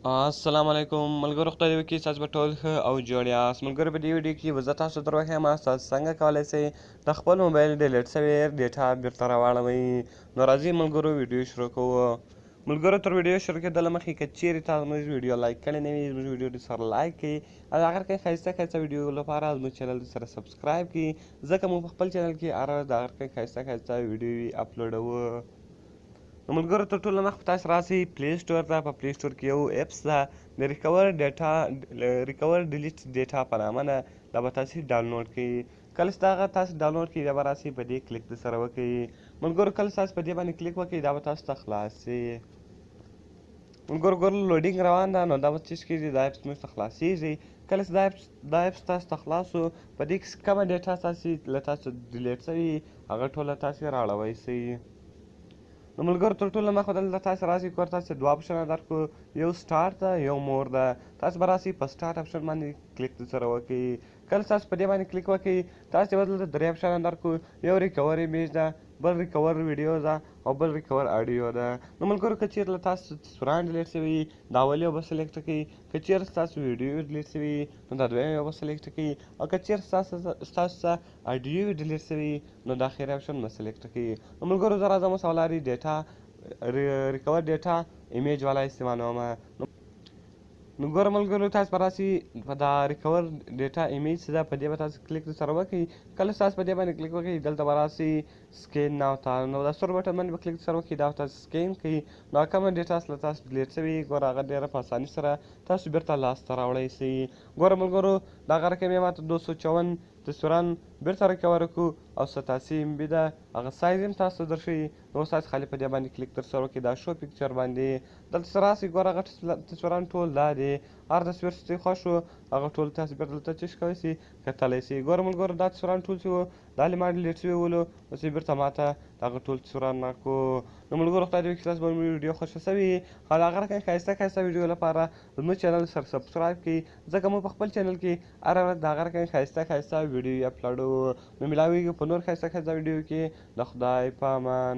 السلام علیکم ملګرو، خدای دې وکړي تاسو به ټول ښه او جوړ یاست. ملګرو، په دې ویډیو کې به زه تاسو ته وښیم تاسو څنګه کولی شئ د خپل موبایل ډیلیټ شوې ډیټا بېرته راواړوئ. نو راځئ ملګرو ویډیو شروع کوو. ملګرو، تر ویډیو شروع کېدو له مخکې که چیرې تاسو زموږ ویډیو لایک کړې نه وي، زموږ ویډیو ډېر لایک کړئ او د هغه رقم ښایسته ښایسته ویډیو لپاره زموږ چینل سره سبسکرایب کړئ، ځکه موږ په خپل چینل کې هره ورځ د هغه رقم ښایسته ښایسته ویډیوې اپلوډوو. نو ملګرو، تر ټولو مخکې تاسو راسئ پلی سټور ته. په پلی سټور کې یو اپس ده د ریکور ډیلیټ ډیټا په نامه ده. دا به تاسو ډاونلوډ کړئ. کله چې هغه تاسو ډاونلوډ کړئ، بیا به راسئ په دې کلیک درسره وکړئ. ملګرو، کله تاسو په دې باندې کلیک وکړئ، دا به تاسو ته خلاص شي. ملګرو، لوډینګ روان ده، نو دا به څه کېږي، دا اپس موږ ته خلاصېږي. کله چې دا اپس تاسو ته خلاص شو، په دې کې کومه ډیټا له تاسو ډیلیټ شوي هغه ټوله تاسو راړوی شئ. نو ملګرو، تر ټولو مخکې دلته تاسو راسئ، کور تاسو دوه اپشنه درکړو، یو سټارټ ده، یو مور ده. تاسو به راسئ په سټارټ اپشن باندې کلیک درسره وکړئ. کله تاسو په دې باندې کلیک وکړئ، تاسو به دلته درې اپشنه درکړو، یو ریکور ایمیج ده، بل ریکور ویډیو ده او بل ریکور اډیو ده. نو ملګرو، که چیرې له تاسو تصویران ډیلیټ شوي وي، دا اول یو به سلیکټ کړئ. که چیرې ستاسو ویډیو ډیلیټ شوي وي، نو دا دویم یو به سلیکټ کړئ. او که چیرې ستاسو څخه اډیو ډیلیټ شوي وي، نو دا اخري اپشن به سلیکټ کړئ. نو ملګرو، زه راځم اوس ولاري ډیټا ریکور ډیټا ایمیج والا استعمالومه. نو ګوره ملګرو، تاسو به راسئ په دا ریکور ډیټا ایمیج چې ده، په دې به تاسو کلیک درسره وکړئ. کله چې تاسو په دې باندې کلیک وکړئ، دلته به راسئ سکین ناو ته. نو دا سور بټن باندې به کلیک درسره وکړئ، دا به تاسو سکین کړئ. نو کومه ډیټا له تاسو ډیلیټ شوې وي، ګوره هغه ډېره په اسانۍ سره تاسو بېرته لاسته راوړی شئ. ګوره ملګرو، دغه رقم یې ماته 254 تصویران بېرته ریکور کړو او 87 MB ده. هغه سایز هم تاسو ته درښیي. نو اوس تاسو خالي په دې باندې کلیک درسره وکړئ، دا شو پکچر باندې. دلته چې راسئ، ګوره هغه تصویران ټول دا دي. هر تصویر چې ترې خوښ و، هغه ټول تاسو بېرته دلته څه کولی شئ، کتلی شئ. ګوره ملګرو، دا تصویران ټول چې وو، دا لې ما ډیلیټ شوي ولو، اوس یې بېرته ماته دغه ټول تصویران راکړو. نو ملګرو، خدای دې وکړي ستاسو به زموږ ویډیو خوښه شوې وي او د هغه رقم ښایسته ښایسته ویډیو لپاره زموږ چینل سره سبسکرایب کړئ، ځکه موږ په خپل چینل کې هره ورځ د هغه رقم ښایسته ښایسته ویډیو اپلوډوو. نو ملاویږو په نور ښایسته ښایسته ویډیو کې. د خدای په امان.